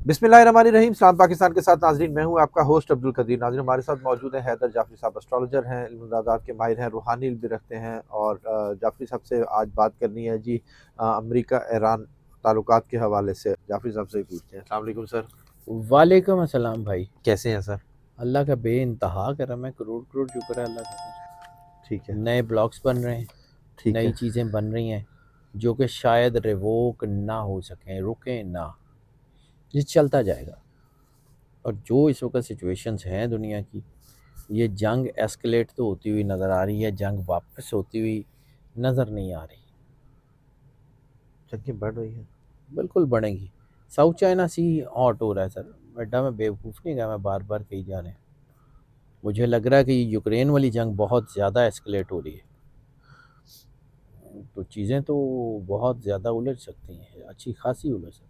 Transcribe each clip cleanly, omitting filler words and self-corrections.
बिस्मिल्लाहिर्रहमानिर्रहीम। सलाम पाकिस्तान के साथ नाजरीन, मैं हूं आपका होस्ट अब्दुल कदीर। नाजरीन, हमारे साथ मौजूद हैं हैदर जाफरी साहब, एस्ट्रोलॉजर हैं, इल्म के माहिर हैं, रूहानी इल्म भी रखते हैं। और जाफरी साहब से आज बात करनी है जी अमेरिका ईरान ताल्लुकात के हवाले से। जाफरी साहब से ही पूछते हैं। अस्सलाम वालेकुम सर। वालेकुम अस्सलाम भाई। कैसे हैं सर? अल्लाह का बे इंतहा करम है, करोड़ करोड़ शुक्र है अल्लाह का। ठीक है, नए ब्लॉग्स बन रहे हैं, ठीक नई है। चीज़ें बन रही हैं जो कि शायद रिवोक ना हो सकें, रुकें ना, ये चलता जाएगा। और जो इस वक्त सिचुएशंस हैं दुनिया की, ये जंग एस्केलेट तो होती हुई नज़र आ रही है, जंग वापस होती हुई नज़र नहीं आ रही। जंगें बढ़ रही हैं। बिल्कुल बढ़ेंगी। साउथ चाइना सी हॉट हो रहा है सर। बेटा मैं बेवकूफ़ नहीं गया, मैं बार बार कही जा रहे हैं। मुझे लग रहा है कि ये यूक्रेन वाली जंग बहुत ज़्यादा एस्केलेट हो रही है, तो चीज़ें तो बहुत ज़्यादा उलझ सकती हैं, अच्छी खासी उलझ सकती हैं।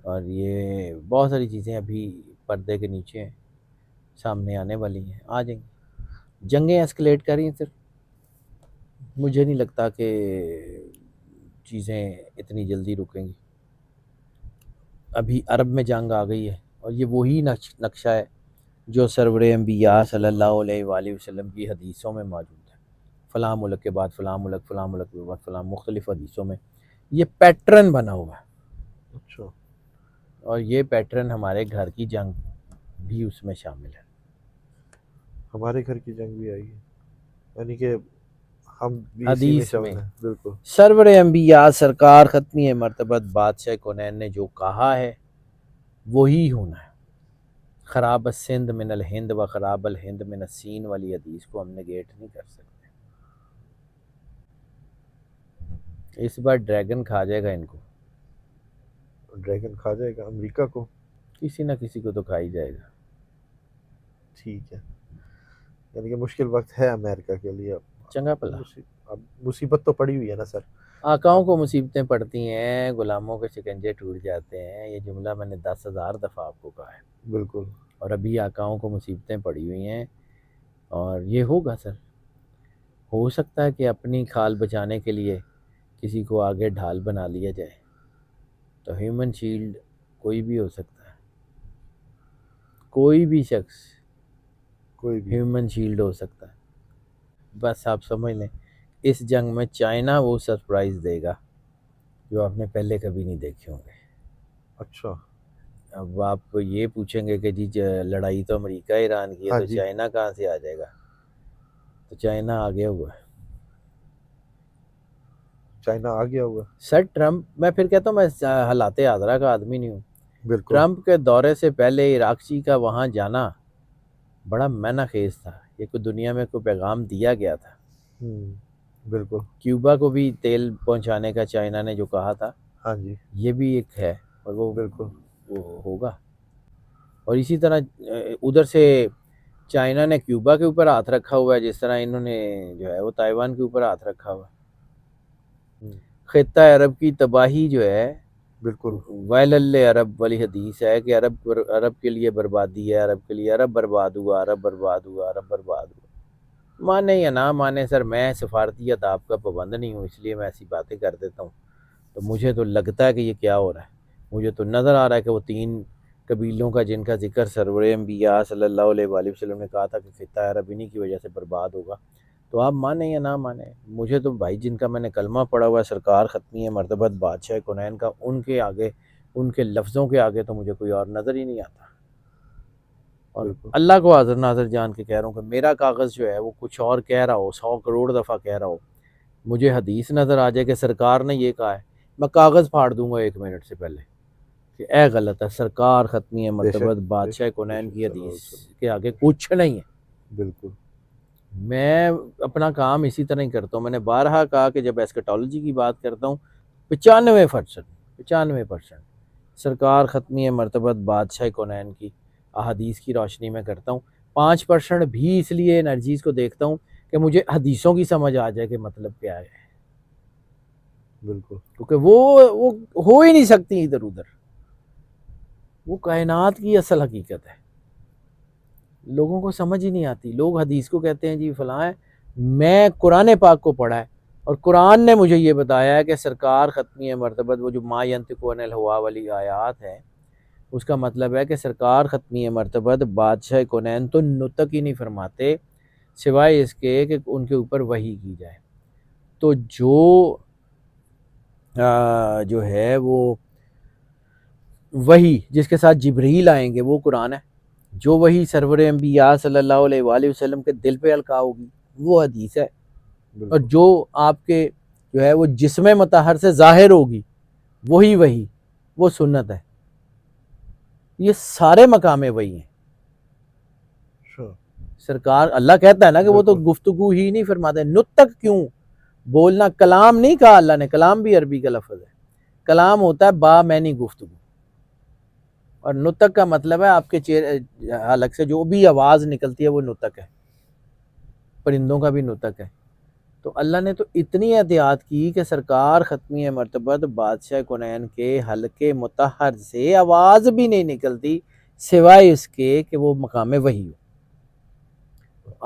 और ये बहुत सारी चीज़ें अभी पर्दे के नीचे हैं, सामने आने वाली हैं, आ जाएंगी। जंगें एस्केलेट कर रही हैं सर। मुझे नहीं लगता कि चीज़ें इतनी जल्दी रुकेंगी। अभी अरब में जंग आ गई है, और ये वही नक्शा है जो सरवर अंबिया सल्लल्लाहु अलैहि वसल्लम की हदीसों में मौजूद है। फ़लाँ मुल्क के बाद फ़लाँ मुल्क, फ़लाँ मुल्क के बाद फ़लाँ, मुख्तलिफ़ हदीसों में ये पैटर्न बना हुआ है। अच्छा, और ये पैटर्न हमारे घर की जंग भी उसमें शामिल है। हमारे घर की जंग भी आई है, यानी कि हम भी इसी में हदीस शामिल में हैं। बिल्कुल। सरवर अंबिया सरकार ख़त्मी मर्तबत बादशाह कौनैन ने जो कहा है वही होना है। ख़राब सिंध मिनल हिंद व ख़राबल हिंद मिन सीन वाली हदीस को हम नेगेट नहीं कर सकते। इस बार ड्रैगन खा जाएगा इनको, ड्रैगन खा जाएगा अमेरिका को। किसी ना किसी को तो खा ही जाएगा। ठीक है, यानी कि मुश्किल वक्त है अमेरिका के लिए अब। चंगा भला। अब मुसीबत तो पड़ी हुई है ना सर। आकाओं को मुसीबतें पड़ती हैं, गुलामों के शिकंजे टूट जाते हैं। ये जुमला मैंने 10,000 दफ़ा आपको कहा है। बिल्कुल। और अभी आकाओं को मुसीबतें पड़ी हुई हैं, और ये होगा सर। हो सकता है कि अपनी खाल बचाने के लिए किसी को आगे ढाल बना लिया जाए। तो ह्यूमन शील्ड कोई भी हो सकता है, कोई भी शख्स कोई भी। ह्यूमन शील्ड हो सकता है। बस आप समझ लें, इस जंग में चाइना वो सरप्राइज़ देगा जो आपने पहले कभी नहीं देखे होंगे। अच्छा। अब आप ये पूछेंगे कि जी लड़ाई तो अमेरिका ईरान की है, हाँ तो जी। चाइना कहाँ से आ जाएगा? तो चाइना आ गया हुआ है चाइना आ गया हुआ। सर। ट्रम्प, मैं फिर कहता हूँ, मैं हालात आदरा का आदमी नहीं हूँ। बिल्कुल। ट्रम्प के दौरे से पहले इराक़ची का वहाँ जाना बड़ा मैना खेज था। ये कोई दुनिया में कोई पैगाम दिया गया था। बिल्कुल। क्यूबा को भी तेल पहुँचाने का चाइना ने जो कहा था, हाँ जी। ये भी एक है, और बिल्कुल। वो होगा। और इसी तरह उधर से चाइना ने क्यूबा के ऊपर हाथ रखा हुआ है, जिस तरह इन्होंने जो है वो ताइवान के ऊपर हाथ रखा हुआ है। खित्ता अरब की तबाही जो है, बिल्कुल। वैलल्ले अरब वाली हदीस है कि अरब के लिए बर्बादी है, अरब के लिए, अरब बर्बाद हुआ, अरब बर्बाद हुआ, अरब बर्बाद हुआ। माने या ना माने सर, मैं सफारती अदाब का पाबंद नहीं हूँ, इसलिए मैं ऐसी बातें कर देता हूँ। तो मुझे तो लगता है कि ये क्या हो रहा है। मुझे तो नज़र आ रहा है कि वो 3 कबीलों का जिनका जिक्र सरवर अंबिया सल्लल्लाहु अलैहि वसल्लम ने कहा था कि खित्ता अरब इन्हीं की वजह से बर्बाद होगा। तो आप माने या ना माने, मुझे तो भाई जिनका मैंने कलमा पढ़ा हुआ है, सरकार ख़त्मी मर्तबत बादशाह कौनैन का, उनके आगे, उनके लफ्ज़ों के आगे तो मुझे कोई और नज़र ही नहीं आता। और बिल्कुल। अल्लाह को हाज़िर नाज़िर जान के कह रहा हूँ कि मेरा कागज़ जो है वो कुछ और कह रहा हो, 100 करोड़ दफ़ा कह रहा हो, मुझे हदीस नज़र आ जाए कि सरकार ने ये कहा है, मैं कागज़ फाड़ दूंगा 1 मिनट से पहले कि ए गलत है। सरकार ख़त्मी बेशक, मर्तबत बादशाह बेशक, कौनैन बेशक की सल्लल्लाहु अलैहि हदीस के आगे वसल्लम। कुछ नहीं है। बिल्कुल। मैं अपना काम इसी तरह ही करता हूँ। मैंने बारहा कहा कि जब एस्केटोलॉजी की बात करता हूँ, 95% सरकार ख़त्मी मर्तबत बादशाह कौनैन की अहादीस की रोशनी में करता हूँ। 5% भी इसलिए एनर्जीज़ को देखता हूँ कि मुझे हदीसों की समझ आ जाए कि मतलब क्या है, बिल्कुल। क्योंकि वो हो ही नहीं सकती इधर उधर। वो कायनात की असल हकीकत है, लोगों को समझ ही नहीं आती। लोग हदीस को कहते हैं जी फलां है, मैं कुरान पाक को पढ़ा है, और कुरान ने मुझे ये बताया है कि सरकार ख़त्मी मर्तबत वो जो मा यंतिकु अनिल हवा वाली आयात है, اس کا مطلب ہے کہ سرکار ختمی مرتبہ بادشاہ کونین تو نطق ہی نہیں فرماتے سوائے اس کے کہ ان کے اوپر وحی کی جائے. تو جو ہے وہ وحی جس کے ساتھ جبریل آئیں گے وہ قرآن ہے. جو وحی سرور انبیاء صلی اللہ علیہ وآلہ وسلم کے دل پہ القاء ہوگی وہ حدیث ہے. اور بالکل جو آپ کے جو ہے وہ جسم مطہر سے ظاہر ہوگی وہی وہ سنت ہے. یہ سارے مقام وہی ہیں. sure. سرکار اللہ کہتا ہے نا کہ وہ تو بالکل گفتگو ہی نہیں فرماتے. نطق کیوں بولنا؟ کلام نہیں کہا اللہ نے. کلام بھی عربی کا لفظ ہے. کلام ہوتا ہے با معنی گفتگو. اور نطق کا مطلب ہے آپ کے حلق سے جو بھی آواز نکلتی ہے وہ نطق ہے. پرندوں کا بھی نطق ہے. تو اللہ نے تو اتنی احتیاط کی کہ سرکار ختمی مرتبہ بادشاہ کونین کے حلقے مطہر سے آواز بھی نہیں نکلتی سوائے اس کے کہ وہ مقام وحی ہو.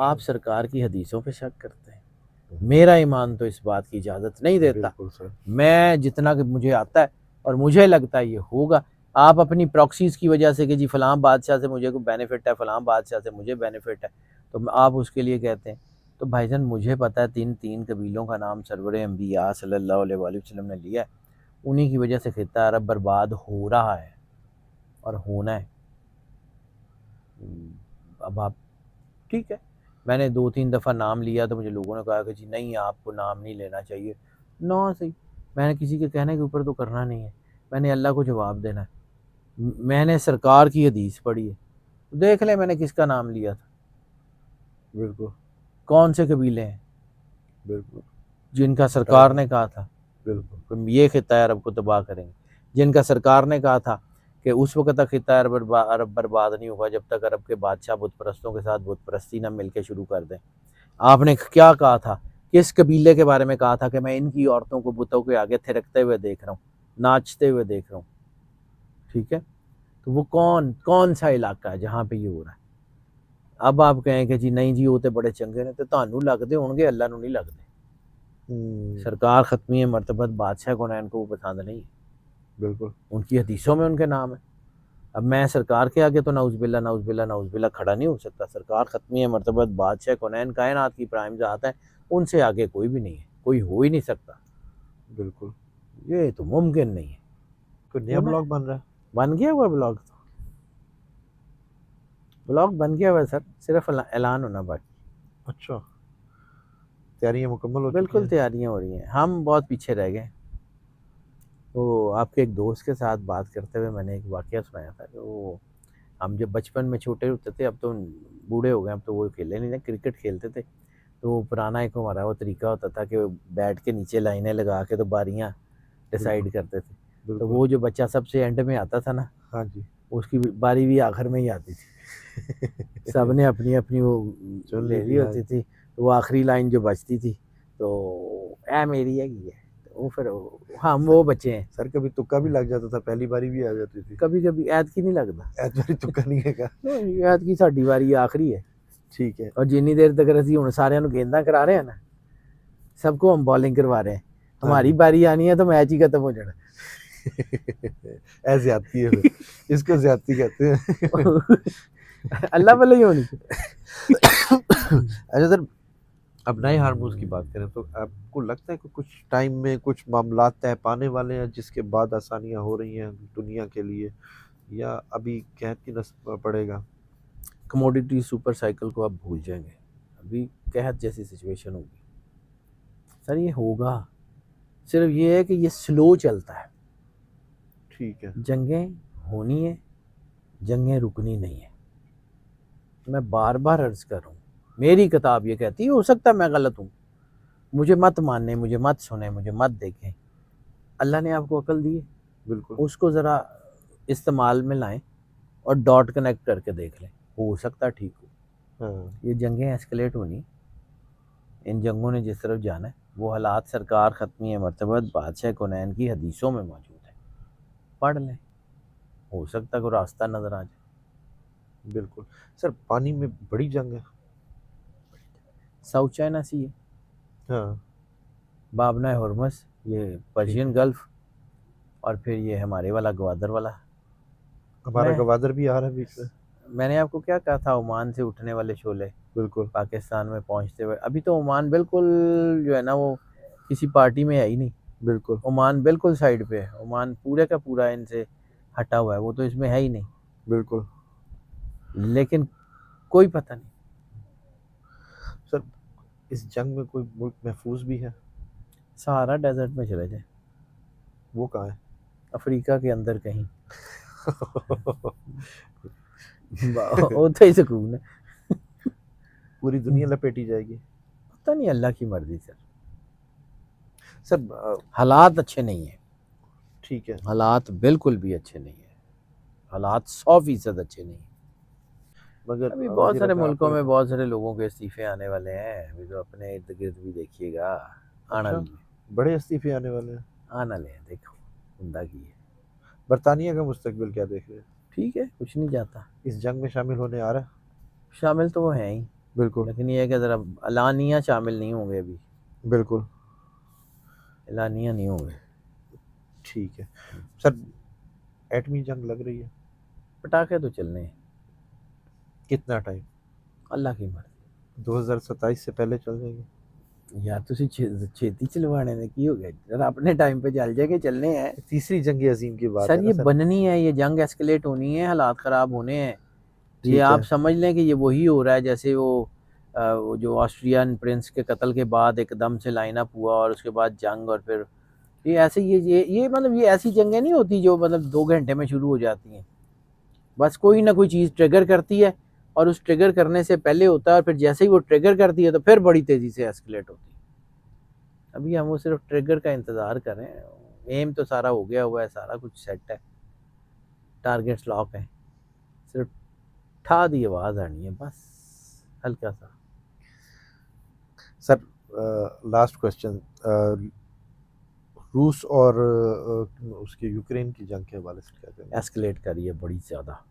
آپ سرکار کی حدیثوں پہ شک کرتے ہیں. میرا ایمان تو اس بات کی اجازت نہیں دیتا. بالکل سر. میں جتنا کہ مجھے آتا ہے اور مجھے لگتا ہے یہ ہوگا. آپ اپنی پراکسیز کی وجہ سے کہ جی فلاں بادشاہ سے مجھے کوئی بینیفٹ ہے، فلاں بادشاہ سے مجھے بینیفٹ ہے، تو آپ اس کے لیے کہتے ہیں. تو بھائی جان مجھے پتا ہے تین قبیلوں کا نام سرور انبیاء صلی اللہ علیہ وآلہ وسلم نے لیا ہے. انہی کی وجہ سے خطہ عرب برباد ہو رہا ہے اور ہونا ہے. اب آپ ٹھیک ہے، میں نے 2-3 دفعہ نام لیا تو مجھے لوگوں نے کہا کہ جی نہیں آپ کو نام نہیں لینا چاہیے. نو صحیح، میں نے کسی کے کہنے کے اوپر تو کرنا نہیں ہے. میں نے اللہ کو جواب دینا ہے. میں نے سرکار کی حدیث پڑھی ہے. دیکھ لیں میں نے کس کا نام لیا تھا. بالکل کون سے قبیلے ہیں بالکل جن کا سرکار نے کہا تھا بالکل یہ خطہ عرب کو تباہ کریں گے، جن کا سرکار نے کہا تھا کہ اس وقت تک خطہ عرب برباد نہیں ہوگا جب تک عرب کے بادشاہ بت پرستوں کے ساتھ بت پرستی نہ مل کے شروع کر دیں. آپ نے کیا کہا تھا؟ کس قبیلے کے بارے میں کہا تھا کہ میں ان کی عورتوں کو بتوں کے آگے تھرکتے ہوئے دیکھ رہا ہوں، ناچتے ہوئے دیکھ رہا ہوں. ٹھیک ہے، تو وہ کون سا علاقہ ہے جہاں پہ یہ ہو رہا ہے؟ اب آپ کہیں کہ جی نہیں جی وہ تو بڑے چنگے نے، تو تانوں لگتے ہوں گے، اللہ نو نہیں لگتے. سرکار ختمی مرتبہ بادشاہ کونین کو وہ پسند نہیں ہے. بالکل ان کی حدیثوں میں ان کے نام ہے. اب میں سرکار کے آگے تو نعوذ باللہ نعوذ باللہ نعوذ باللہ کھڑا نہیں ہو سکتا. سرکار ختمی مرتبہ بادشاہ کونین کائنات کی پرائم ذات ہے، ان سے آگے کوئی بھی نہیں ہے، کوئی ہو ہی نہیں سکتا. بالکل یہ تو ممکن نہیں ہے. کوئی نیا بلاگ بن رہا ہے؟ بن گیا ہوا بلاگ، تو بلاگ بن گیا ہوا ہے سر، صرف اعلان ہونا باقی. اچھا، تیاریاں مکمل ہو چکی بالکل ہیں؟ تیاریاں ہو رہی ہیں. ہم بہت پیچھے رہ گئے. وہ آپ کے ایک دوست کے ساتھ بات کرتے ہوئے میں نے ایک واقعہ سنایا تھا کہ وہ ہم جب بچپن میں چھوٹے ہوتے تھے، اب تو بوڑھے ہو گئے، اب تو وہ کھیلے نہیں، کرکٹ کھیلتے تھے. تو وہ پرانا ایک ہمارا وہ طریقہ ہوتا تھا کہ بیٹ کے نیچے لائنیں لگا کے تو باریاں ڈیسائیڈ کرتے تھے. تو وہ جو بچہ سب سے اینڈ میں آتا تھا نا، ہاں جی، اس کی باری بھی آخر میں ہی آتی تھی. سب نے اپنی اپنی وہ لے لی ہوتی تھی. تو وہ آخری لائن جو بچتی تھی تو اے میری ہے یہ، وہ پھر ہم وہ بچے ہیں. سر کبھی تکا بھی لگ جاتا تھا، پہلی باری بھی آ جاتی تھی. کبھی کبھی عید کی نہیں لگتا، ایت باری تکا نہیں ہے گا. عید کی ساڈی واری آخری ہے. ٹھیک ہے. اور جنی دیر تک اسی ہوں سارے گینداں کرا رہے ہیں نا، سب کو ہم بالنگ کروا رہے ہیں، ہماری باری آنی ہے تو میچ ہی ختم ہو جانا. اے زیادتی ہے پھر، اس کو زیادتی کہتے ہیں. اللہ بھلے ہی ہونی. اچھا سر، اب نئے ہارمونز کی بات کریں تو آپ کو لگتا ہے کہ کچھ ٹائم میں کچھ معاملات طے پانے والے ہیں جس کے بعد آسانیاں ہو رہی ہیں دنیا کے لیے، یا ابھی قحط کی نس پڑے گا؟ کموڈیٹی سپر سائیکل کو آپ بھول جائیں گے، ابھی قحط جیسی سچویشن ہوگی. سر یہ ہوگا، صرف یہ ہے کہ یہ سلو چلتا ہے. ٹھیک ہے. جنگیں ہونی ہیں، جنگیں رکنی نہیں ہیں. میں بار بار عرض کر رہا ہوں، میری کتاب یہ کہتی ہے، ہو سکتا ہے میں غلط ہوں، مجھے مت ماننے، مجھے مت سنیں، مجھے مت دیکھیں. اللہ نے آپ کو عقل دی ہے، بالکل. اس کو ذرا استعمال میں لائیں اور ڈاٹ کنیکٹ کر کے دیکھ لیں، ہو سکتا ہے ٹھیک ہو. ہاں. یہ جنگیں ایسکلیٹ ہونی، ان جنگوں نے جس طرف جانا ہے وہ حالات سرکار ختمی مرتبہ بادشاہ کونین کی حدیثوں میں موجود ہے. پڑھ لیں، ہو سکتا ہے کوئی راستہ نظر آ جائے. بالکل. سر پانی میں بڑی جنگ ہے؟ ساؤتھ چائنا سی ہے، ہاں. بابنا ہرمز، یہ پرشین گلف، اور پھر یہ ہمارے والا گوادر والا. हमारा मैं गवादर भी आ रहा है बीच में। मैंने आपको क्या कहा था, ओमान से उठने वाले शोले बिल्कुल पाकिस्तान में पहुंचते हुए, अभी तो ओमान बिल्कुल जो है ना वो किसी पार्टी में है ही नहीं। बिल्कुल ओमान बिल्कुल साइड पे है, ओमान पूरे का पूरा इनसे हटा हुआ है, वो तो इसमें है ही नहीं। बिल्कुल। लेकिन कोई पता नहीं। सर इस जंग में कोई मुल्क महफूज भी है? सहारा डेजर्ट में चले जाए, वो कहाँ है? अफ्रीका के अंदर कहीं होता ही सुकून है। पूरी दुनिया लपेटी जाएगी। पता नहीं, अल्लाह की मर्जी सर। सर हालात अच्छे नहीं है, ठीक है, हालात बिल्कुल भी अच्छे नहीं है, हालात 100% अच्छे नहीं है। मगर अभी बहुत मुझे सारे लगा मुल्कों आप। में बहुत सारे लोगों के इस्तीफे आने वाले हैं, अभी तो अपने इर्द गिर्द भी देखिएगा। आना अच्छा, लिए, बड़े इस्तीफे आने वाले हैं। आना ले, देखो जिंदगी है। बरतानिया का मुस्तकबिल क्या देख रहे हैं? ठीक है, कुछ नहीं जाता, इस जंग में शामिल होने आ रहा है? शामिल तो वो हैं ही, बिल्कुल लेकिन ये है कि ज़रा अलानिया शामिल नहीं होंगे अभी, बिल्कुल। एलानिया नहीं होंगे। ठीक है सर, एटमी जंग लग रही है, पटाखे तो चलने हैं, कितना टाइम? अल्लाह की मर्जी। 2027 से पहले चल जाएंगे? यार तुसी छेती चलवाने ने की हो गया, जरा अपने टाइम पे चल जाएंगे, चलने हैं। तीसरी जंग अजीम की बात है सर ना ये सर। बननी है, ये जंग एस्केलेट होनी है, हालात ख़राब होने हैं। ये ठीक आप है। समझ लें कि ये वही हो रहा है जैसे वो जो ऑस्ट्रियन प्रिंस के कत्ल के बाद एकदम से लाइन अप हुआ और उसके बाद जंग, और फिर ये ऐसे ये मतलब ये ऐसी जंगें नहीं होती जो मतलब 2 घंटे में शुरू हो जाती हैं। बस कोई ना कोई चीज़ ट्रिगर करती है, और उस ट्रिगर करने से पहले होता है, और फिर जैसे ही वो ट्रिगर करती है तो फिर बड़ी तेज़ी से एस्केलेट होती है। अभी हम वो सिर्फ ट्रिगर का इंतज़ार करें, एम तो सारा हो गया हुआ है, सारा कुछ सेट है, टारगेट्स लॉक है, सिर्फ ठा दी आवाज़ आनी है बस, हल्का सा। सर लास्ट क्वेश्चन, रूस और उसके यूक्रेन की जंग के हवाले से क्या कहेंगे? एस्केलेट करी है बड़ी ज़्यादा,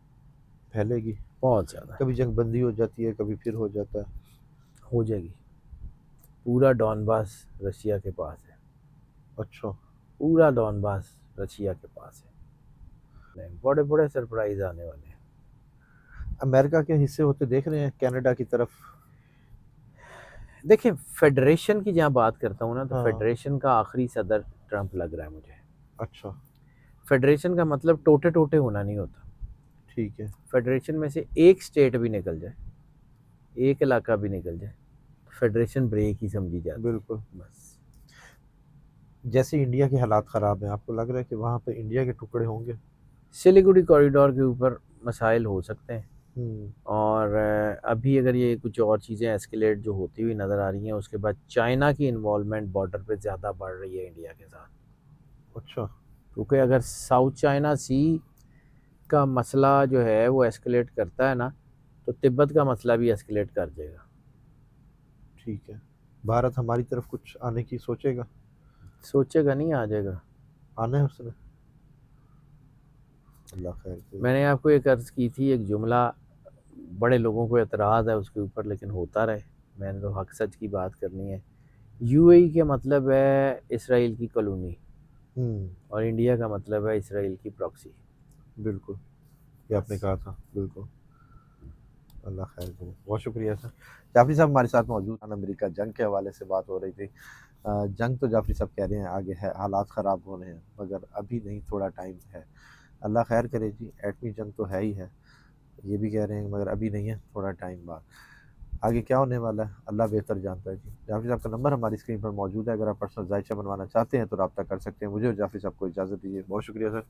फैलेगी? बहुत ज़्यादा कभी जंग बंदी हो जाती है, कभी फिर हो जाता है। हो जाएगी। पूरा डॉनबास रशिया के पास है, अच्छा, पूरा डॉनबास रशिया के पास है। बड़े बड़े सरप्राइज आने वाले हैं। अमेरिका के हिस्से होते देख रहे हैं कनाडा की तरफ? देखिए फेडरेशन की जहाँ बात करता हूँ ना, तो हाँ। फेडरेशन का आखिरी सदर ट्रंप लग रहा है मुझे। अच्छा, फेडरेशन का मतलब टोटे टोटे होना नहीं होता, ठीक है। फेडरेशन में से एक स्टेट भी निकल जाए, एक इलाका भी निकल जाए, फेडरेशन ब्रेक ही समझी जाती है बिल्कुल। बस। जैसे इंडिया के हालात ख़राब हैं, आपको लग रहा है कि वहाँ पे इंडिया के टुकड़े होंगे? सिलीगुड़ी कॉरिडोर के ऊपर मसाइल हो सकते हैं, हम्म, और अभी अगर ये कुछ और चीज़ें एस्केलेट जो होती हुई नज़र आ रही हैं, उसके बाद चाइना की इन्वॉल्वमेंट बॉर्डर पे ज़्यादा बढ़ रही है इंडिया के साथ। अच्छा, क्योंकि अगर साउथ चाइना सी का मसला जो है वो एस्केलेट करता है ना, तो तिब्बत का मसला भी एस्केलेट कर जाएगा। ठीक है। भारत हमारी तरफ कुछ आने की सोचेगा? सोचेगा नहीं, आ जाएगा। आना है उसने? अल्लाह खैर करे। मैंने आपको एक अर्ज़ की थी, एक जुमला बड़े लोगों को एतराज़ है उसके ऊपर, लेकिन होता रहे, मैंने तो हक सच की बात करनी है। यूएई के मतलब है इसराइल की कॉलोनी, और इंडिया का मतलब है इसराइल की प्रॉक्सी। बिल्कुल, ये आपने कहा था, बिल्कुल। अल्लाह खैर करे। बहुत शुक्रिया सर। जाफरी साहब हमारे साथ मौजूद हैं। अमेरिका जंग के हवाले से बात हो रही थी। जंग तो जाफरी साहब कह रहे हैं आगे है, हालात ख़राब हो रहे हैं, मगर अभी नहीं, थोड़ा टाइम है। अल्लाह खैर करे जी। एटमी जंग तो है ही है, ये भी कह रहे हैं, मगर अभी नहीं है, थोड़ा टाइम बाद। आगे क्या होने वाला है अल्लाह बेहतर जानता है जी। जाफरी साहब का नंबर हमारी स्क्रीन पर मौजूद है, अगर आप पर्सनल जायचा बनवाना चाहते हैं तो रब्ता कर सकते हैं। मुझे और जाफरी साहब को इजाज़त दीजिए। बहुत शुक्रिया सर।